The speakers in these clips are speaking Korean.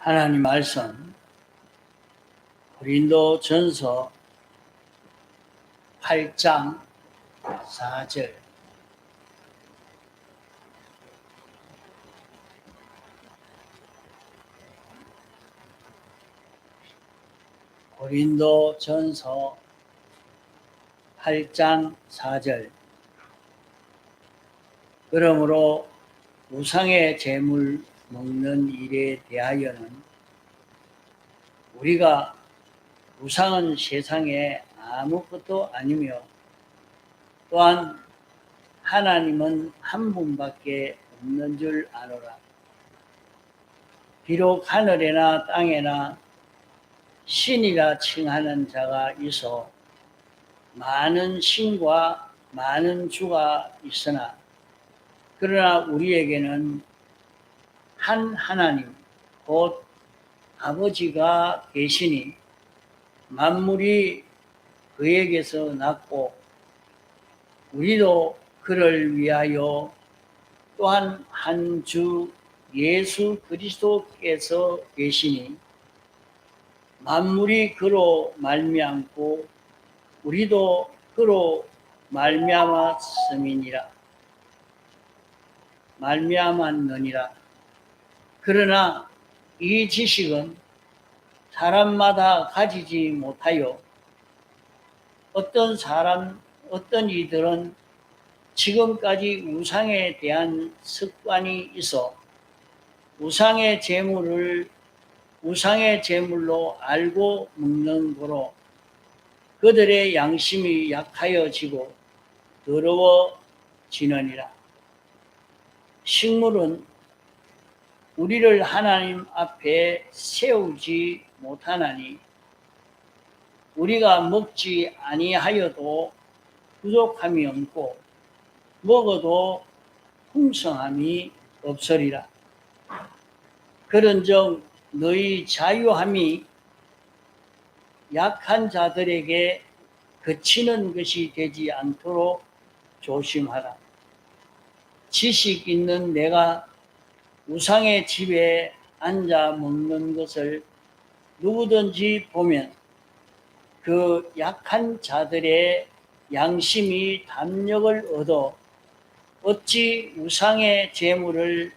하나님 말씀 고린도전서 8장 4절. 고린도전서 8장 4절. 그러므로 우상의 제물 먹는 일에 대하여는 우리가 우상은 세상에 아무것도 아니며 또한 하나님은 한 분밖에 없는 줄 아노라. 비록 하늘에나 땅에나 신이라 칭하는 자가 있어 많은 신과 많은 주가 있으나 그러나 우리에게는 한 하나님 곧 아버지가 계시니 만물이 그에게서 났고 우리도 그를 위하여 또한 한 주 예수 그리스도께서 계시니 만물이 그로 말미암고 우리도 그로 말미암았느니라. 그러나 이 지식은 사람마다 가지지 못하여 어떤 이들은 지금까지 우상에 대한 습관이 있어 우상의 제물로 알고 먹는 거로 그들의 양심이 약하여지고 더러워지느니라. 식물은 우리를 하나님 앞에 세우지 못하나니 우리가 먹지 아니하여도 부족함이 없고 먹어도 풍성함이 없으리라. 그런즉 너희 자유함이 약한 자들에게 그치는 것이 되지 않도록 조심하라. 지식 있는 내가 우상의 집에 앉아 먹는 것을 누구든지 보면 그 약한 자들의 양심이 담력을 얻어 어찌 우상의 제물을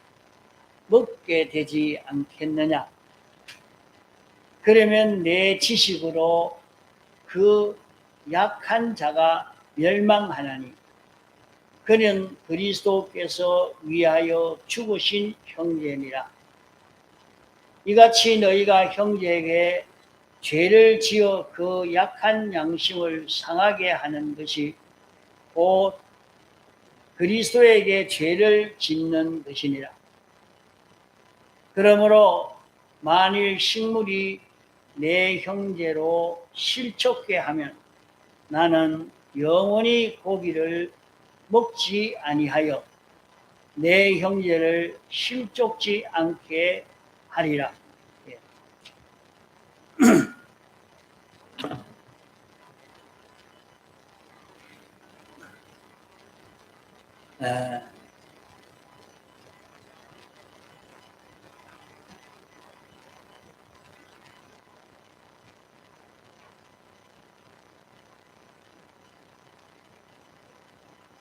먹게 되지 않겠느냐. 그러면 내 지식으로 그 약한 자가 멸망하나니 그는 그리스도께서 위하여 죽으신 형제니라. 이같이 너희가 형제에게 죄를 지어 그 약한 양심을 상하게 하는 것이 곧 그리스도에게 죄를 짓는 것이니라. 그러므로 만일 식물이 내 형제로 실족게 하면 나는 영원히 고기를 먹지 아니하여 내 형제를 실족지 않게 하리라.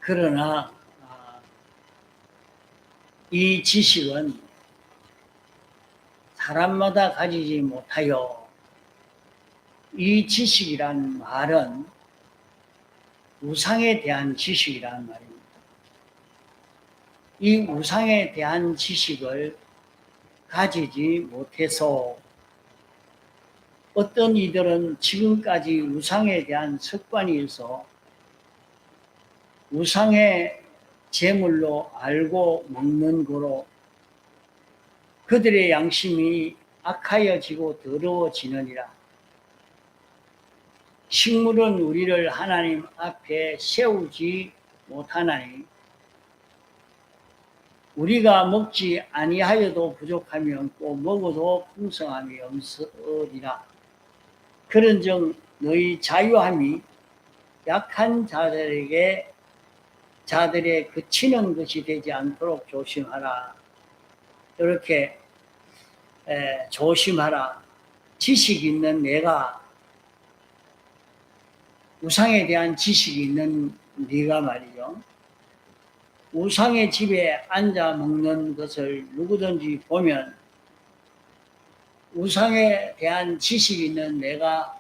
그러나 이 지식은 사람마다 가지지 못하여 이 지식이란 말은 우상에 대한 지식이란 말입니다. 이 우상에 대한 지식을 가지지 못해서 어떤 이들은 지금까지 우상에 대한 습관이 있어 우상의 제물로 알고 먹는 거로 그들의 양심이 악하여지고 더러워지느니라. 식물은 우리를 하나님 앞에 세우지 못하나니 우리가 먹지 아니하여도 부족함이 없고 먹어도 풍성함이 없으리라. 그런즉 너희 자유함이 약한 자들의 그치는 것이 되지 않도록 조심하라. 이렇게 조심하라. 지식이 있는 내가, 우상에 대한 지식이 있는 네가 말이죠. 우상의 집에 앉아 먹는 것을 누구든지 보면 우상에 대한 지식이 있는 내가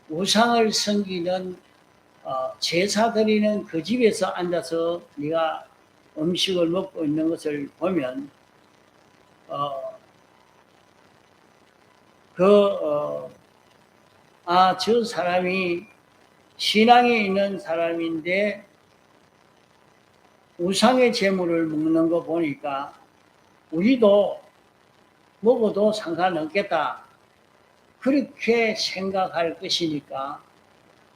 우상을 섬기는 제사 드리는 그 집에서 앉아서 네가 음식을 먹고 있는 것을 보면 저 사람이 신앙이 있는 사람인데 우상의 재물을 먹는 거 보니까 우리도 먹어도 상관없겠다. 그렇게 생각할 것이니까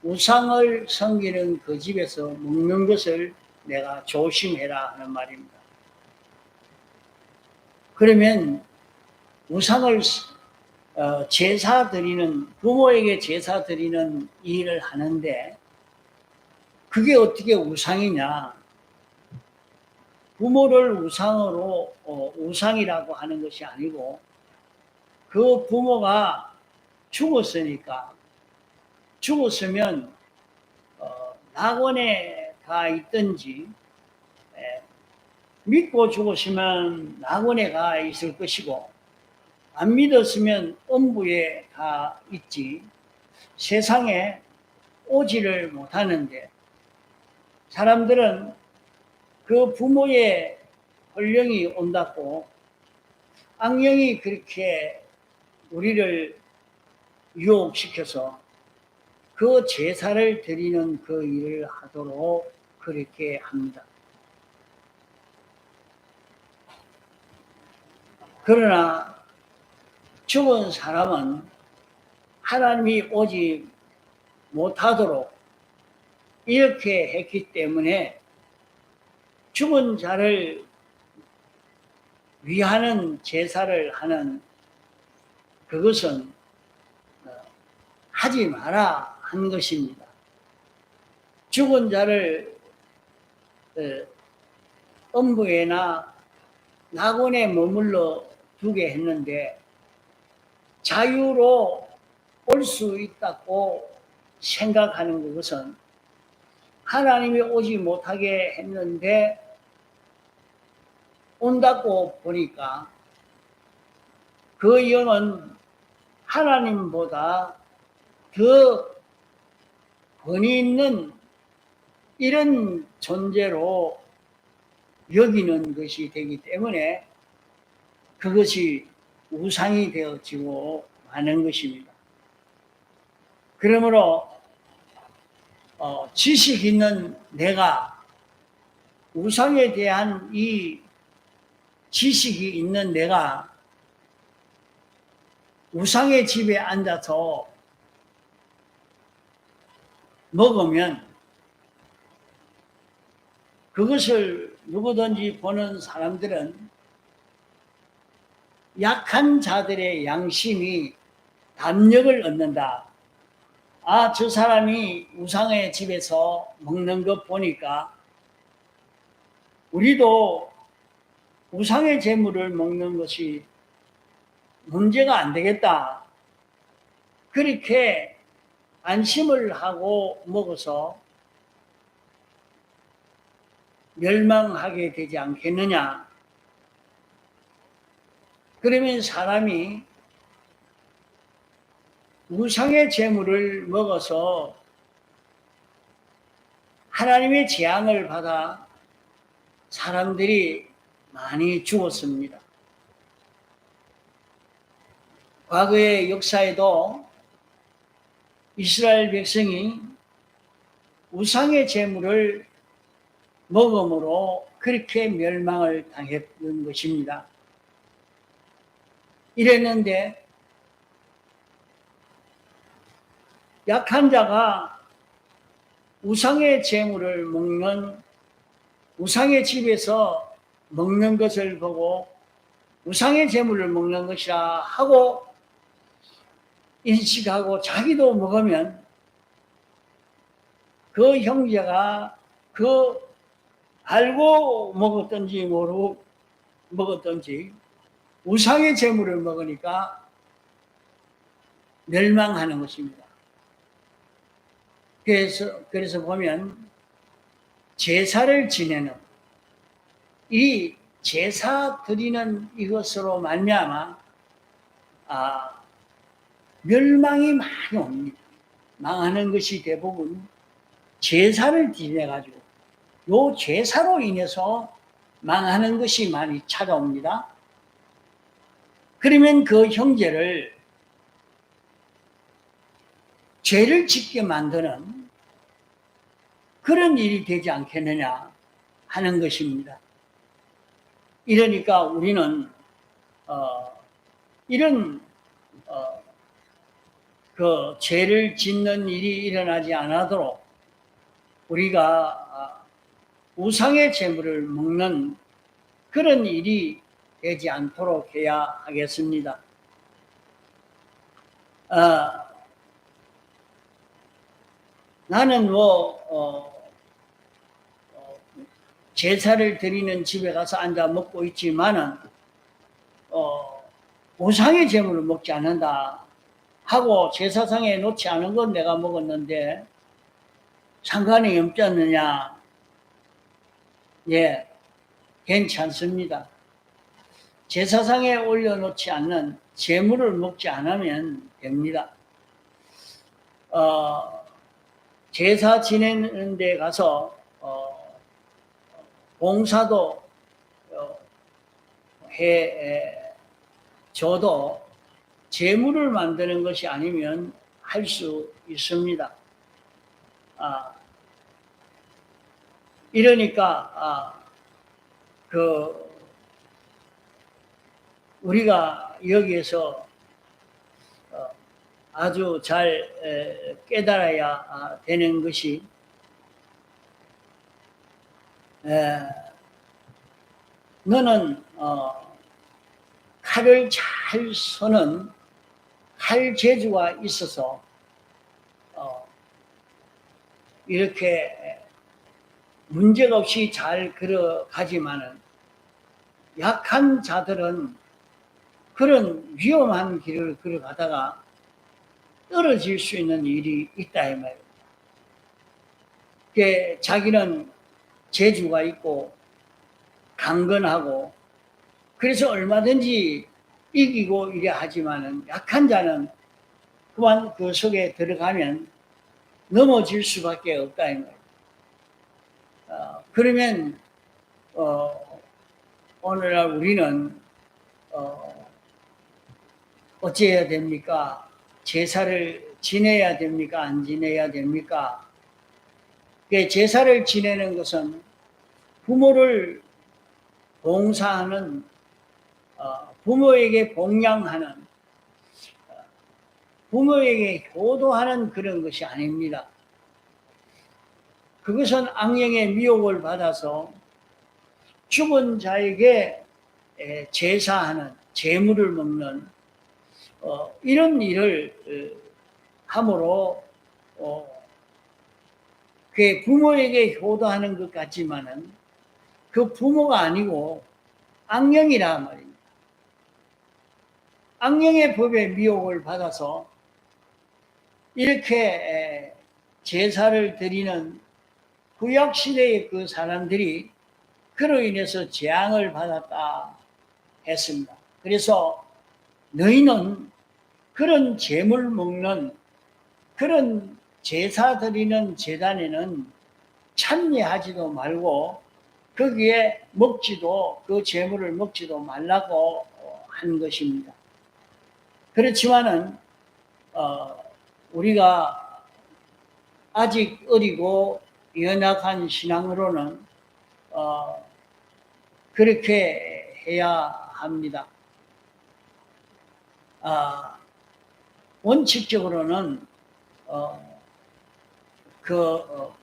우상을 섬기는 그 집에서 먹는 것을 내가 조심해라 하는 말입니다. 그러면 우상을 제사 드리는, 부모에게 제사 드리는 일을 하는데 그게 어떻게 우상이냐? 부모를 우상으로 우상이라고 하는 것이 아니고 그 부모가 죽었으면 낙원에 가 있든지 믿고 죽었으면 낙원에 가 있을 것이고 안 믿었으면 음부에 가 있지 세상에 오지를 못하는데 사람들은 그 부모의 혼령이 온다고 악령이 그렇게 우리를 유혹시켜서 그 제사를 드리는 그 일을 하도록 그렇게 합니다. 그러나 죽은 사람은 하나님이 오지 못하도록 이렇게 했기 때문에 죽은 자를 위하는 제사를 하는 그것은 하지 마라 한 것입니다. 죽은 자를 음부에나 낙원에 머물러 두게 했는데 자유로 올 수 있다고 생각하는 것은 하나님이 오지 못하게 했는데 온다고 보니까 그 영은 하나님보다 더 권위 있는 이런 존재로 여기는 것이 되기 때문에 그것이 우상이 되어지고 마는 것입니다. 그러므로 지식 있는 내가 우상에 대한 이 지식이 있는 내가 우상의 집에 앉아서 먹으면 그것을 누구든지 보는 사람들은 약한 자들의 양심이 담력을 얻는다. 저 사람이 우상의 집에서 먹는 것 보니까 우리도 우상의 재물을 먹는 것이 문제가 안 되겠다. 그렇게 안심을 하고 먹어서 멸망하게 되지 않겠느냐. 그러면 사람이 우상의 재물을 먹어서 하나님의 재앙을 받아 사람들이 많이 죽었습니다. 과거의 역사에도 이스라엘 백성이 우상의 재물을 먹음으로 그렇게 멸망을 당했던 것입니다. 이랬는데 약한 자가 우상의 재물을 먹는 우상의 집에서 먹는 것을 보고 우상의 재물을 먹는 것이라 하고 인식하고 자기도 먹으면 그 형제가 알고 먹었던지 모르고 먹었던지 우상의 재물을 먹으니까 멸망하는 것입니다. 그래서 보면 제사를 지내는 이 제사 드리는 이것으로 말미암아 멸망이 많이 옵니다. 망하는 것이 대부분 제사를 지내가지고 요 제사로 인해서 망하는 것이 많이 찾아옵니다. 그러면 그 형제를 죄를 짓게 만드는 그런 일이 되지 않겠느냐 하는 것입니다. 이러니까 우리는 이런 그 죄를 짓는 일이 일어나지 않도록 우리가 우상의 재물을 먹는 그런 일이 되지 않도록 해야 하겠습니다. 나는 제사를 드리는 집에 가서 앉아 먹고 있지만은 우상의 재물을 먹지 않는다 하고 제사상에 놓지 않은 건 내가 먹었는데 상관이 없지 않느냐? 예, 괜찮습니다. 제사상에 올려놓지 않는 재물을 먹지 않으면 됩니다. 제사 지내는 데 가서 봉사도 해줘도 재물을 만드는 것이 아니면 할 수 있습니다. 이러니까 우리가 여기에서 아주 잘 깨달아야 되는 것이 너는 칼을 잘 쏘는 칼 재주가 있어서 이렇게 문제가 없이 잘 걸어가지만은 약한 자들은 그런 위험한 길을 걸어가다가 떨어질 수 있는 일이 있다 이 말입니다. 자기는 재주가 있고 강건하고 그래서 얼마든지 이기고 이래 하지만은 약한 자는 그만 그 속에 들어가면 넘어질 수밖에 없다 이 말입니다. 그러면 오늘날 우리는 어찌해야 됩니까? 제사를 지내야 됩니까? 안 지내야 됩니까? 제사를 지내는 것은 부모를 봉사하는 부모에게 봉양하는 부모에게 효도하는 그런 것이 아닙니다. 그것은 악령의 미혹을 받아서 죽은 자에게 제사하는 제물을 먹는 이런 일을 함으로 그 부모에게 효도하는 것 같지만은 그 부모가 아니고 악령이라 말입니다. 악령의 법에 미혹을 받아서 이렇게 제사를 드리는 구약시대의 그 사람들이 그로 인해서 재앙을 받았다 했습니다. 그래서 너희는 그런 제물 먹는 그런 제사 드리는 제단에는 참여하지도 말고 거기에 먹지도 그 제물을 먹지도 말라고 한 것입니다. 그렇지만은 우리가 아직 어리고 연약한 신앙으로는 그렇게 해야 합니다. 원칙적으로는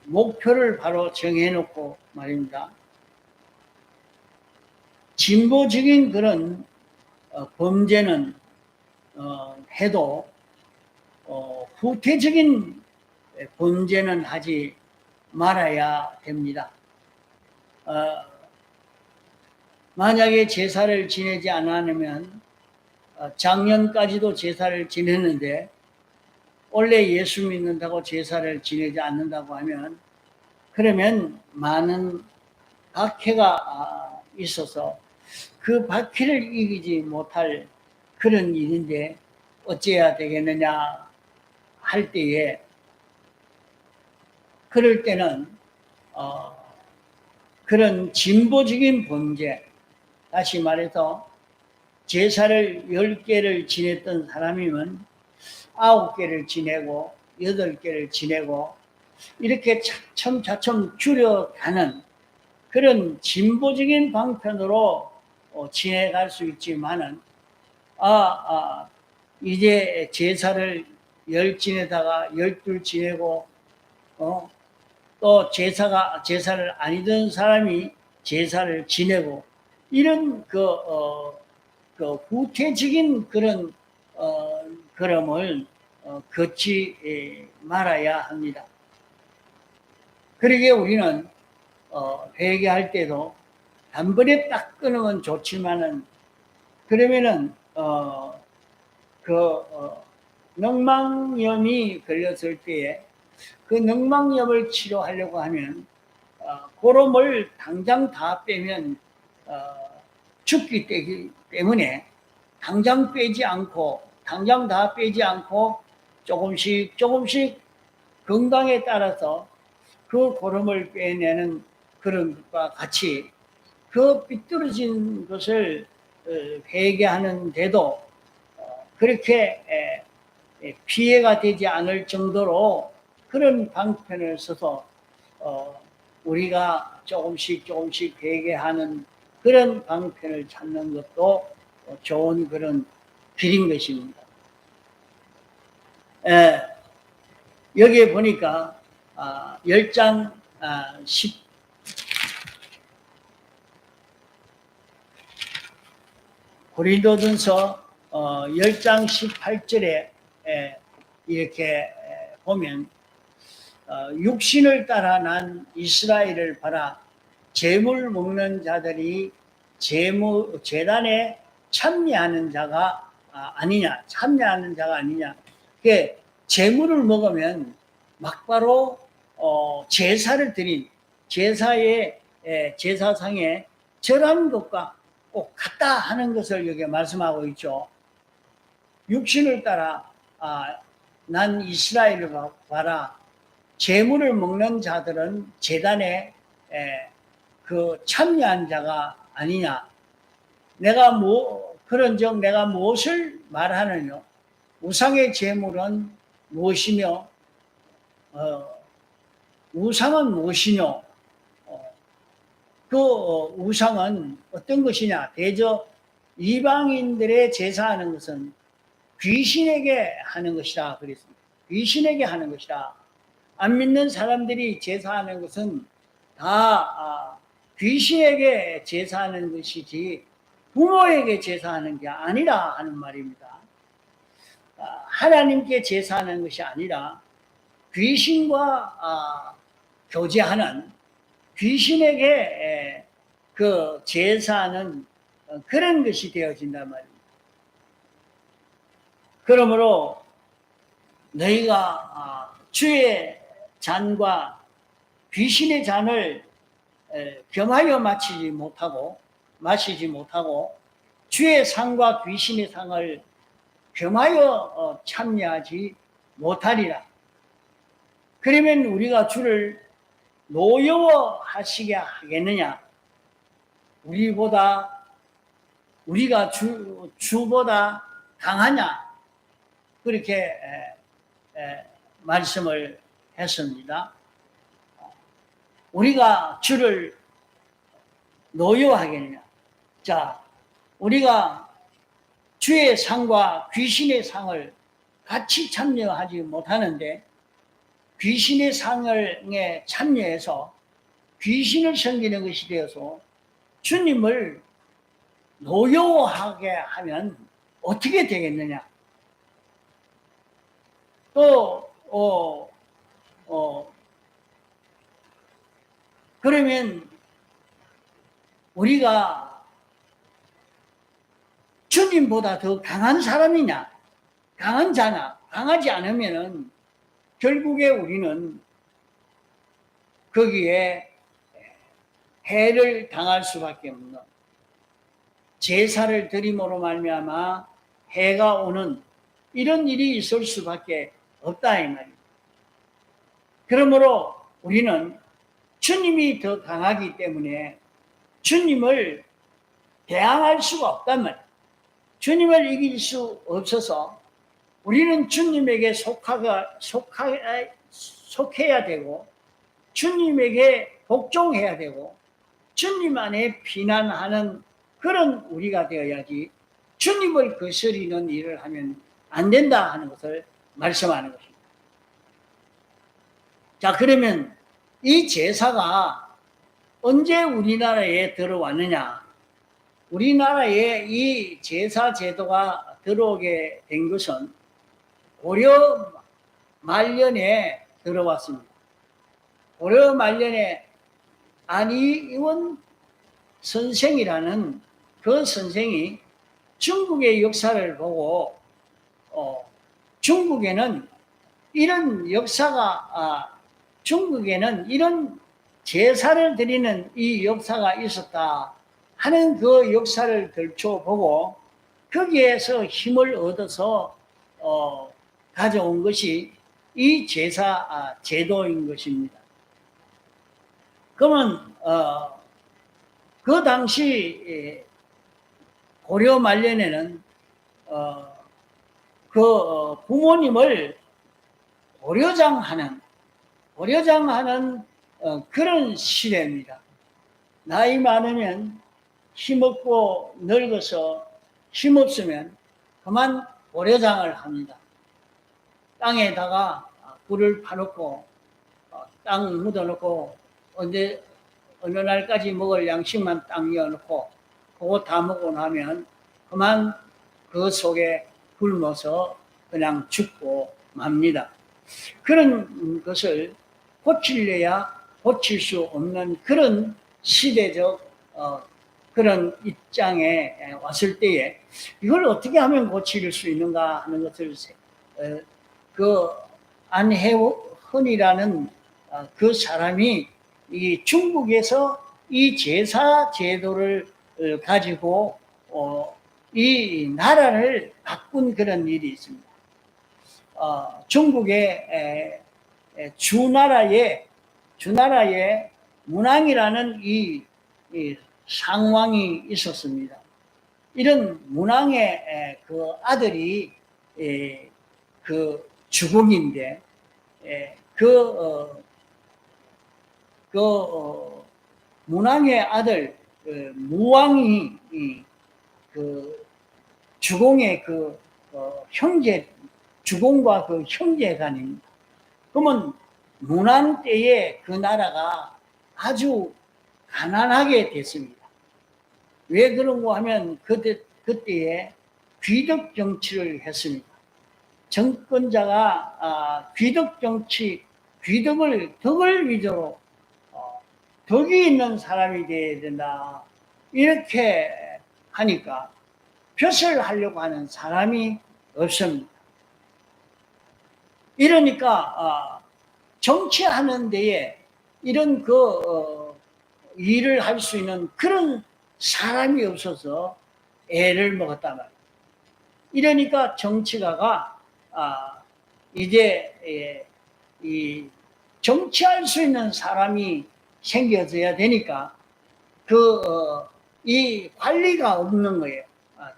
목표를 바로 정해놓고 말입니다. 진보적인 그런 범죄는 해도 후퇴적인 범죄는 하지 말아야 됩니다. 만약에 제사를 지내지 않으면 작년까지도 제사를 지냈는데 원래 예수 믿는다고 제사를 지내지 않는다고 하면 그러면 많은 박해가 있어서 그 박해를 이기지 못할 그런 일인데 어찌해야 되겠느냐 할 때에 그럴 때는 그런 진보적인 범죄, 다시 말해서 제사를 10개를 지냈던 사람이면 9개를 지내고 8개를 지내고 이렇게 차츰차츰 줄여가는 그런 진보적인 방편으로 지내갈 수 있지만은 이제 제사를 10 지내다가 12 지내고 또 제사를 아니던 사람이 제사를 지내고 이런 그 후퇴적인 그런 걸음을 걷지 말아야 합니다. 그러기에 우리는 회개할 때도 단번에 딱 끊으면 좋지만은 그러면은 늑망염이 걸렸을 때에 그 늑망염을 치료하려고 하면 고름을 당장 다 빼면 죽기 때문에 당장 다 빼지 않고 조금씩 건강에 따라서 그 고름을 빼내는 그런 것과 같이 그 삐뚤어진 것을 회개하는데도 그렇게 피해가 되지 않을 정도로 그런 방편을 써서 우리가 조금씩 회개하는 그런 방편을 찾는 것도 좋은 그런 길인 것입니다. 여기에 보니까 10장 10 고린도전서 10장 18절에 이렇게 보면 육신을 따라 난 이스라엘을 봐라. 제물 먹는 자들이 제단에 참여하는 자가 아니냐. 그게 제물을 먹으면 막바로 제사를 드린 제사상에 절한 것과 꼭 같다 하는 것을 여기 말씀하고 있죠. 육신을 따라 난 이스라엘을 봐라. 제물을 먹는 자들은 제단에 그 참여한 자가 아니냐. 그런즉 내가 무엇을 말하느냐. 우상의 제물은 무엇이며 우상은 무엇이뇨. 그 우상은 어떤 것이냐. 대저 이방인들의 제사하는 것은 귀신에게 하는 것이라 그랬습니다. 귀신에게 하는 것이라. 안 믿는 사람들이 제사하는 것은 다 귀신에게 제사하는 것이지 부모에게 제사하는 게 아니라 하는 말입니다. 하나님께 제사하는 것이 아니라 귀신과 교제하는 귀신에게 그 제사하는 그런 것이 되어진단 말입니다. 그러므로 너희가 주의 잔과 귀신의 잔을 겸하여 마시지 못하고 주의 상과 귀신의 상을 겸하여 참여하지 못하리라. 그러면 우리가 주를 노여워하시게 하겠느냐? 우리가 주보다 강하냐? 그렇게 말씀을 했습니다. 우리가 주를 노여워하겠느냐? 자, 우리가 주의 상과 귀신의 상을 같이 참여하지 못하는데 귀신의 상에 참여해서 귀신을 섬기는 것이 되어서 주님을 노여워하게 하면 어떻게 되겠느냐? 또 그러면 우리가 주님보다 더 강한 사람이냐, 강한 자나, 강하지 않으면은 결국에 우리는 거기에 해를 당할 수밖에 없는, 제사를 드림으로 말미암아 해가 오는 이런 일이 있을 수밖에 없다 이 말입니다. 그러므로 우리는 주님이 더 강하기 때문에 주님을 대항할 수가 없단 말이에요. 주님을 이길 수 없어서 우리는 주님에게 속해야 되고, 주님에게 복종해야 되고, 주님 안에 피난하는 그런 우리가 되어야지 주님을 거스리는 일을 하면 안 된다 하는 것을 말씀하는 것입니다. 자, 그러면 이 제사가 언제 우리나라에 들어왔느냐? 우리나라에 이 제사 제도가 들어오게 된 것은 고려 말년에 들어왔습니다. 고려 말년에 안희원 선생이라는 그 선생이 중국의 역사를 보고 중국에는 이런 역사가 중국에는 이런 제사를 드리는 이 역사가 있었다 하는 그 역사를 들춰보고 거기에서 힘을 얻어서 가져온 것이 이 제사 제도인 것입니다. 그러면 그 당시 고려 말년에는 그 부모님을 고려장하는 그런 시대입니다. 나이 많으면 힘없고 늙어서 힘없으면 그만 고려장을 합니다. 땅에다가 굴을 파놓고 땅 묻어놓고 어느 날까지 먹을 양식만 딱 넣어놓고 그거 다 먹고 나면 그만 그 속에 굶어서 그냥 죽고 맙니다. 그런 것을 고치려야 고칠 수 없는 그런 시대적 그런 입장에 왔을 때에 이걸 어떻게 하면 고칠 수 있는가 하는 것을 그 안혜헌이라는 그 사람이 이 중국에서 이 제사 제도를 가지고 이 나라를 바꾼 그런 일이 있습니다. 중국의 주나라에 문왕이라는 이 상왕이 있었습니다. 이런 문왕의 그 아들이 그 주공인데 문왕의 아들 무왕이 그 주공의 그 형제, 주공과 그 형제간입니다. 그러면 문왕 때에 그 나라가 아주 가난하게 됐습니다. 왜 그런가 하면 그때에 귀덕 정치를 했습니다. 정권자가 귀덕 정치, 덕을 위주로 덕이 있는 사람이 되어야 된다. 이렇게 하니까 벼슬 하려고 하는 사람이 없습니다. 이러니까 정치하는 데에 이런 일을 할 수 있는 그런 사람이 없어서 애를 먹었단 말이에요. 이러니까 정치가가 이제 이 정치할 수 있는 사람이 생겨져야 되니까 이 관리가 없는 거예요.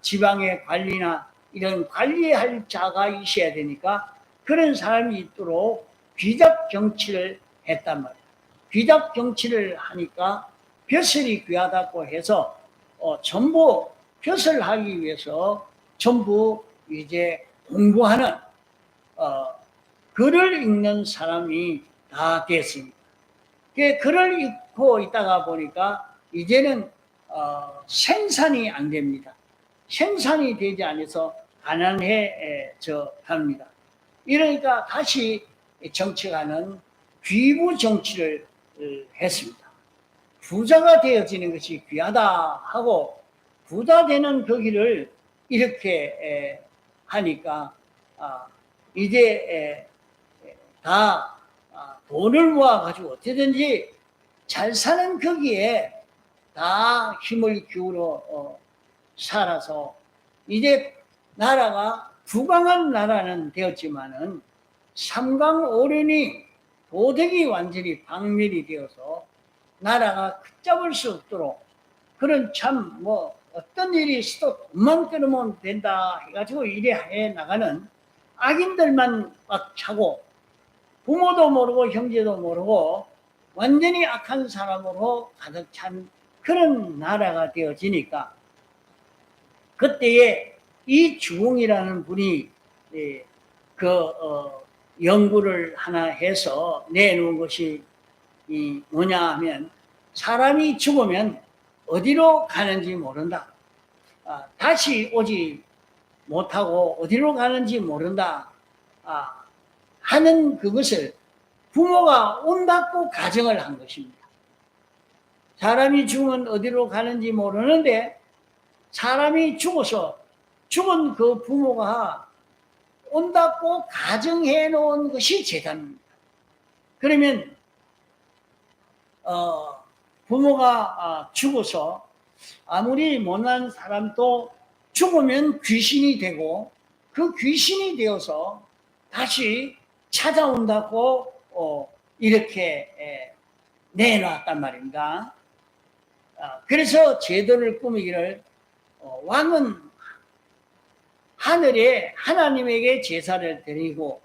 지방의 관리나 이런 관리할 자가 있어야 되니까 그런 사람이 있도록 귀덕 정치를 했단 말이에요. 귀덕 정치를 하니까 벼슬이 귀하다고 해서 전부 벼슬하기 위해서 전부 이제 공부하는 글을 읽는 사람이 다 됐습니다. 글을 읽고 있다가 보니까 이제는 생산이 안 됩니다. 생산이 되지 않아서 가난해져 갑니다. 이러니까 다시 정치가는 귀부 정치를 했습니다. 부자가 되어지는 것이 귀하다 하고 부자 되는 그 길을 이렇게 하니까 이제 다 돈을 모아가지고 어떻게든지 잘 사는 거기에 다 힘을 기울여 살아서 이제 나라가 부강한 나라는 되었지만은 삼강오륜이 도덕이 완전히 박멸이 되어서 나라가 걷잡을 수 없도록 그런 참 어떤 일이 있어도 돈만 끊으면 된다 해가지고 이래 해 나가는 악인들만 막 차고 부모도 모르고 형제도 모르고 완전히 악한 사람으로 가득 찬 그런 나라가 되어지니까 그때에 이 주공이라는 분이 연구를 하나 해서 내놓은 것이 뭐냐 하면 사람이 죽으면 어디로 가는지 모른다. 다시 오지 못하고 어디로 가는지 모른다. 하는 그것을 부모가 온다고 가정을 한 것입니다. 사람이 죽으면 어디로 가는지 모르는데 사람이 죽어서 죽은 그 부모가 온다고 가정해 놓은 것이 재산입니다. 그러면 부모가 죽어서 아무리 못난 사람도 죽으면 귀신이 되고 그 귀신이 되어서 다시 찾아온다고 이렇게 내놨단 말입니다. 그래서 제도를 꾸미기를 왕은 하늘에 하나님에게 제사를 드리고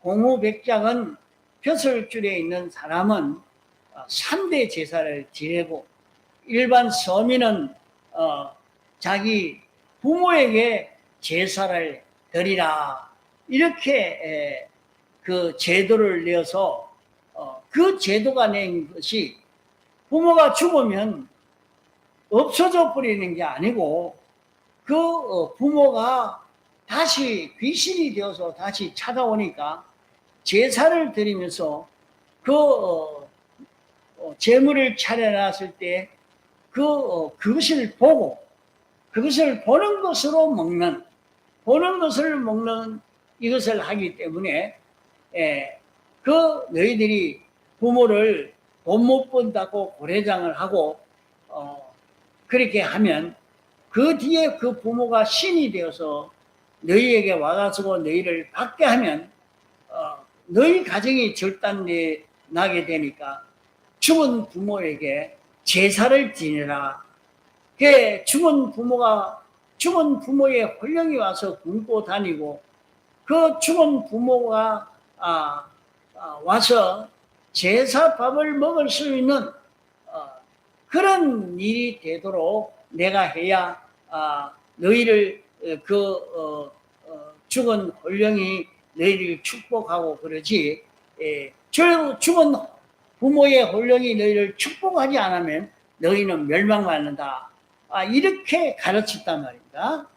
공후백작은 벼슬줄에 있는 사람은 3대 제사를 지내고 일반 서민은 자기 부모에게 제사를 드리라 이렇게 그 제도를 내어서 그 제도가 낸 것이 부모가 죽으면 없어져 버리는 게 아니고 그 부모가 다시 귀신이 되어서 다시 찾아오니까 제사를 드리면서 그 제물을 차려놨을 때 그것을 보고 그것을 보는 것으로 보는 것을 먹는 이것을 하기 때문에 그 너희들이 부모를 돈 못 번다고 고래장을 하고 그렇게 하면 그 뒤에 그 부모가 신이 되어서 너희에게 와가지고 너희를 받게 하면 너희 가정이 절단나게 되니까 죽은 부모에게 제사를 지내라. 죽은 부모의 혼령이 와서 굶고 다니고 그 죽은 부모가 와서 제사 밥을 먹을 수 있는 그런 일이 되도록 내가 해야 너희를 죽은 혼령이 너희를 축복하고 그러지 죽은 부모의 혼령이 너희를 축복하지 않으면 너희는 멸망받는다. 이렇게 가르쳤단 말입니다.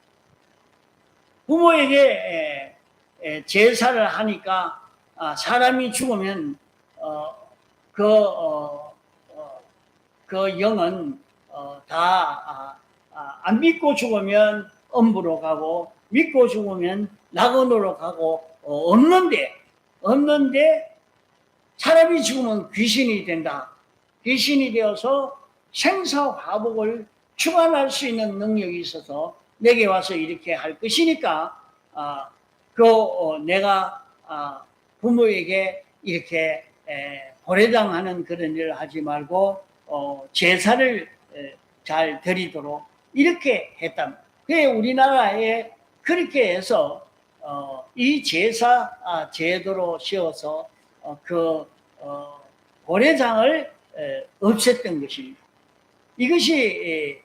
부모에게 제사를 하니까 사람이 죽으면 그 영은 다 안 믿고 죽으면 엄부로 가고 믿고 죽으면 낙원으로 가고 없는데 사람이 죽으면 귀신이 된다. 귀신이 되어서 생사화복을 주관할 수 있는 능력이 있어서 내게 와서 이렇게 할 것이니까 내가 부모에게 이렇게 고래당하는 그런 일을 하지 말고 제사를 잘 드리도록 이렇게 했답니다. 우리나라에 그렇게 해서 이 제사 제도로 세워서 고래장을 없앴던 것입니다. 이것이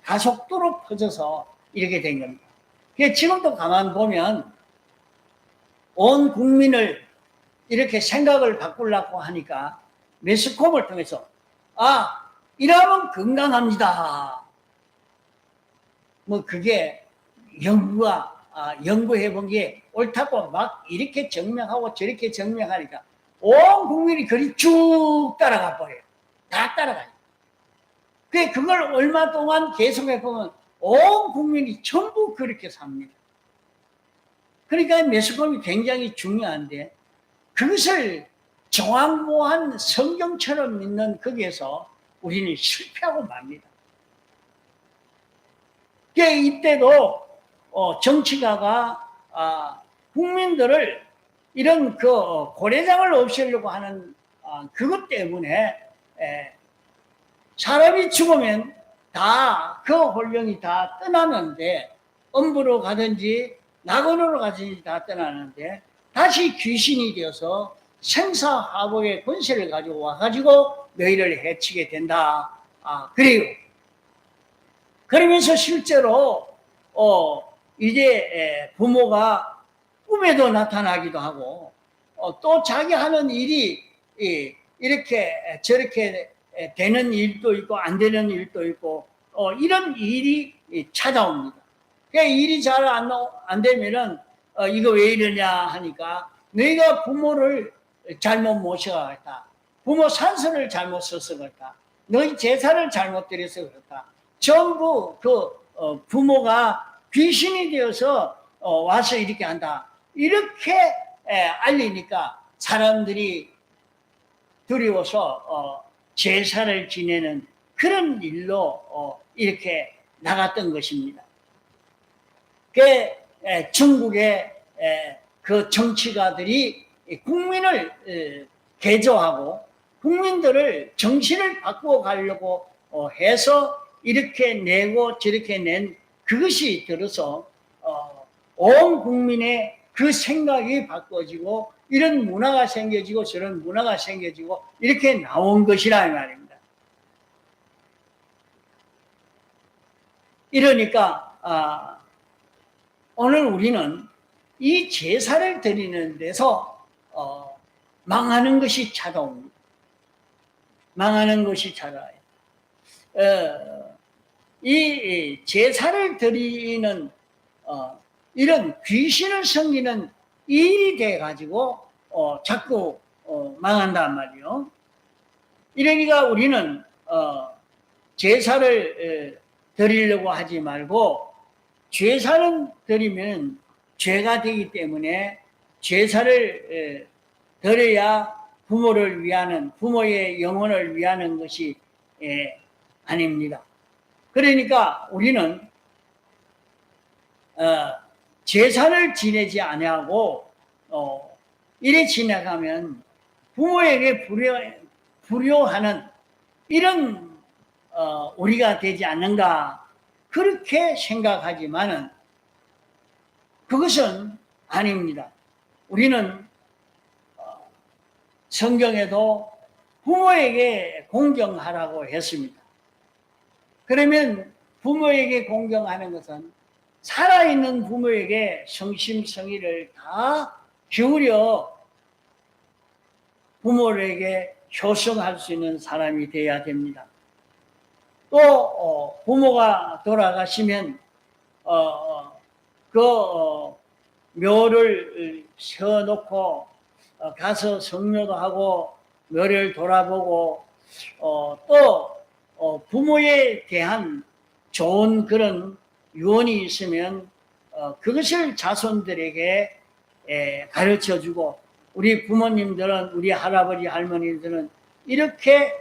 가속도로 퍼져서 이렇게 된 겁니다. 지금도 가만 보면 온 국민을 이렇게 생각을 바꾸려고 하니까 매스컴을 통해서 이러면 건강합니다. 그게 연구해 본 게 옳다고 막 이렇게 증명하고 저렇게 증명하니까 온 국민이 그리 쭉 따라가 버려요. 다 따라가요. 그걸 얼마 동안 계속해 보면 온 국민이 전부 그렇게 삽니다. 그러니까 매스컴이 굉장히 중요한데 그것을 정확무한 성경처럼 믿는 거기에서 우리는 실패하고 맙니다. 이때도 정치가가 국민들을 이런 그 고래장을 없애려고 하는 그것 때문에 사람이 죽으면 다 그 혼령이 다 떠나는데 음부로 가든지 낙원으로 가든지 다 떠나는데 다시 귀신이 되어서 생사화복의 권세를 가지고 와가지고 너희를 해치게 된다. 그래요. 그러면서 실제로 이제 부모가 꿈에도 나타나기도 하고 또 자기 하는 일이 이렇게 저렇게 되는 일도 있고 안 되는 일도 있고 이런 일이 찾아옵니다. 그러니까 일이 잘 안 되면은 이거 왜 이러냐 하니까 너희가 부모를 잘못 모셔갔다. 부모 산소를 잘못 써서 그렇다. 너희 제사를 잘못 드려서 그렇다. 전부 그 부모가 귀신이 되어서 와서 이렇게 한다. 이렇게 알리니까 사람들이 두려워서 제사를 지내는 그런 일로 이렇게 나갔던 것입니다. 중국의 그 정치가들이 국민을 개조하고 국민들을 정신을 바꾸어 가려고 해서 이렇게 내고 저렇게 낸 그것이 들어서 온 국민의 그 생각이 바꿔지고 이런 문화가 생겨지고 저런 문화가 생겨지고 이렇게 나온 것이라 이 말입니다. 이러니까 오늘 우리는 이 제사를 드리는 데서 망하는 것이 찾아옵니다. 망하는 것이 찾아와요. 이 제사를 드리는 이런 귀신을 섬기는 일이 돼가지고 자꾸 망한단 말이요. 이러니까 우리는 제사를 드리려고 하지 말고 제사는 드리면 죄가 되기 때문에 제사를 드려야 부모를 위하는 부모의 영혼을 위하는 것이 아닙니다. 그러니까 우리는 제사를 지내지 아니하고 이래 지나가면 부모에게 불효하는 이런 우리가 되지 않는가 그렇게 생각하지만은 그것은 아닙니다. 우리는 성경에도 부모에게 공경하라고 했습니다. 그러면 부모에게 공경하는 것은 살아있는 부모에게 성심성의를 다 기울여 부모에게 효성할 수 있는 사람이 되어야 됩니다. 또 부모가 돌아가시면 묘를 세워놓고 가서 성묘도 하고 묘를 돌아보고 또 부모에 대한 좋은 그런 유언이 있으면 그것을 자손들에게 가르쳐주고 우리 부모님들은 우리 할아버지 할머니들은 이렇게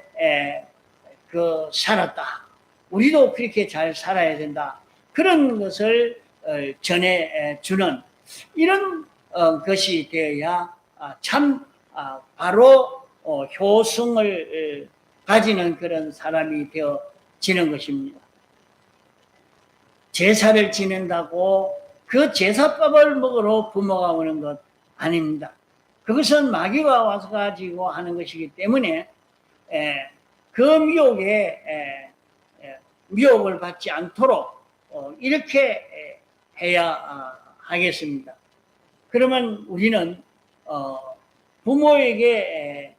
살았다. 우리도 그렇게 잘 살아야 된다. 그런 것을 전해주는 이런 것이 되어야 참 바로 효성을 가지는 그런 사람이 되어지는 것입니다. 제사를 지낸다고 그 제사밥을 먹으러 부모가 오는 것 아닙니다. 그것은 마귀가 와서 가지고 하는 것이기 때문에 그 미혹을 받지 않도록 이렇게 해야 하겠습니다. 그러면 우리는 부모에게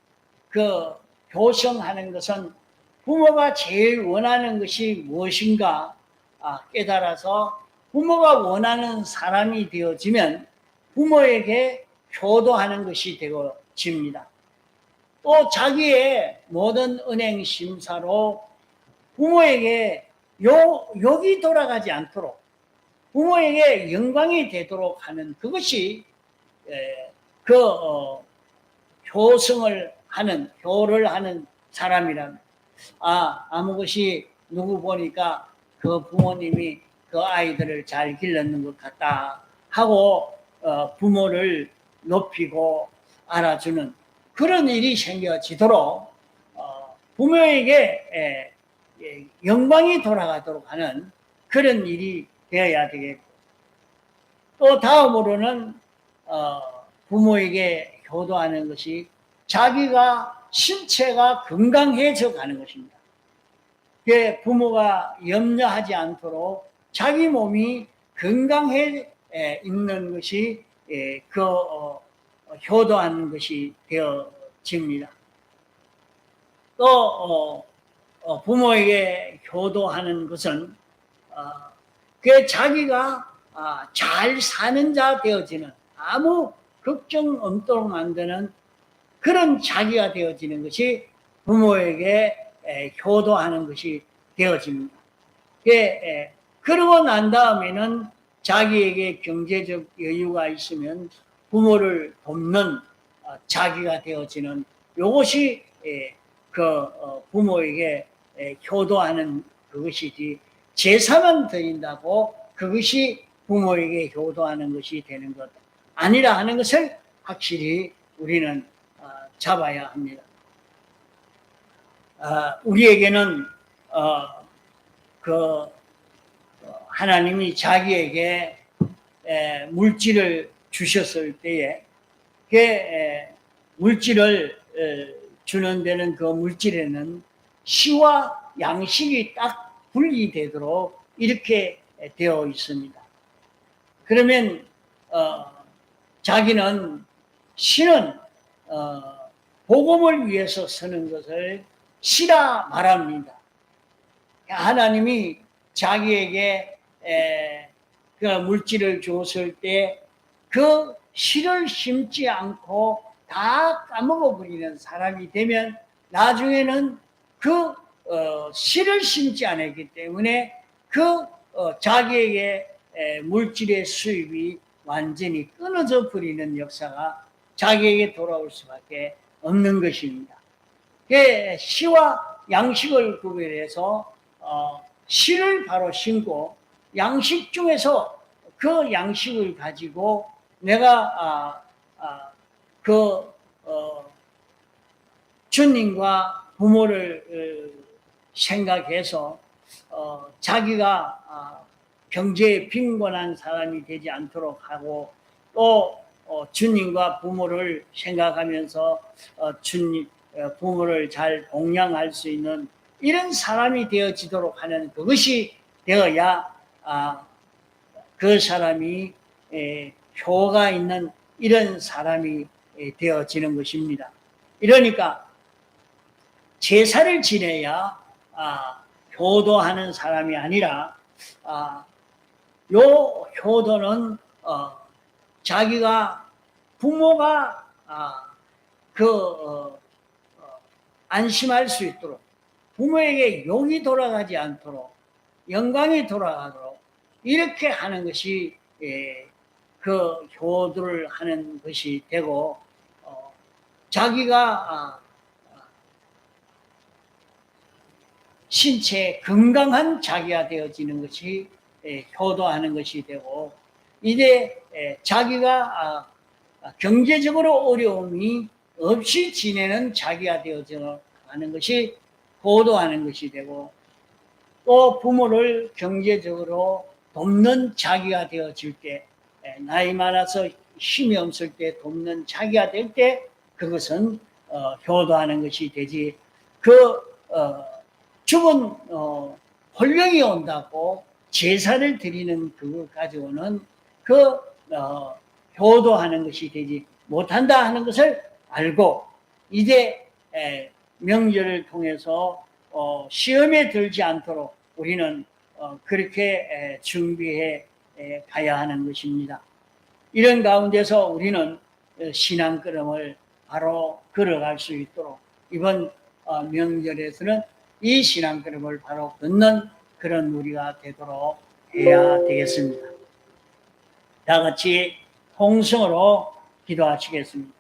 그 효성하는 것은 부모가 제일 원하는 것이 무엇인가 깨달아서 부모가 원하는 사람이 되어지면 부모에게 효도하는 것이 되어집니다. 또 자기의 모든 은행 심사로 부모에게 욕이 돌아가지 않도록 부모에게 영광이 되도록 하는 그것이 그 효성을 하는 효를 하는 사람이라면 아무 것이 누구 보니까 그 부모님이 그 아이들을 잘 길렀는 것 같다 하고 부모를 높이고 알아주는 그런 일이 생겨지도록 부모에게 영광이 돌아가도록 하는 그런 일이 되어야 되겠고 또 다음으로는 부모에게 효도하는 것이 자기가 신체가 건강해져 가는 것입니다. 부모가 염려하지 않도록 자기 몸이 건강해 있는 것이 그 효도하는 것이 되어집니다. 또 부모에게 효도하는 것은 그 자기가 잘 사는 자 되어지는 아무 걱정 없도록 만드는 그런 자기가 되어지는 것이 부모에게 효도하는 것이 되어집니다. 그러고 난 다음에는 자기에게 경제적 여유가 있으면 부모를 돕는 자기가 되어지는 이것이 그 부모에게 효도하는 그것이지 제사만 드린다고 그것이 부모에게 효도하는 것이 되는 것 아니라 하는 것을 확실히 우리는 잡아야 합니다. 우리에게는 그 하나님이 자기에게 물질을 주셨을 때에 그 물질을 주는 데는 그 물질에는 시와 양식이 딱 분리되도록 이렇게 되어 있습니다. 그러면 자기는 시는 복음을 위해서 쓰는 것을 시라 말합니다. 하나님이 자기에게 그 물질을 줬을 때 그 시를 심지 않고 다 까먹어 버리는 사람이 되면 나중에는 그 시를 심지 않았기 때문에 그 자기에게 물질의 수입이 완전히 끊어져 버리는 역사가 자기에게 돌아올 수밖에 없는 것입니다. 시와 양식을 구별해서 시를 바로 심고 양식 중에서 그 양식을 가지고 내가 주님과 부모를 생각해서 자기가 경제에 빈곤한 사람이 되지 않도록 하고 또 주님과 부모를 생각하면서 주님 부모를 잘 동양할 수 있는 이런 사람이 되어지도록 하는 그것이 되어야 그 사람이 효가 있는 이런 사람이 되어지는 것입니다. 이러니까 제사를 지내야 효도하는 사람이 아니라 요 효도는 자기가 부모가 안심할 수 있도록 부모에게 욕이 돌아가지 않도록 영광이 돌아가도록 이렇게 하는 것이 그 효도를 하는 것이 되고 자기가 신체 건강한 자기가 되어지는 것이 효도하는 것이 되고 이제 자기가 경제적으로 어려움이 없이 지내는 자기가 되어져 가는 것이 효도하는 것이 되고 또 부모를 경제적으로 돕는 자기가 되어질 때 나이 많아서 힘이 없을 때 돕는 자기가 될 때 그것은 효도하는 것이 되지 죽은 혼령이 온다고 제사를 드리는 그거 가지고는 효도하는 것이 되지 못한다 하는 것을 알고 이제 명절을 통해서 시험에 들지 않도록 우리는 그렇게 준비해 가야 하는 것입니다. 이런 가운데서 우리는 신앙걸음을 바로 걸어갈 수 있도록 이번 명절에서는 이 신앙걸음을 바로 걷는 그런 우리가 되도록 해야 되겠습니다. 다 같이 통성으로 기도하시겠습니다.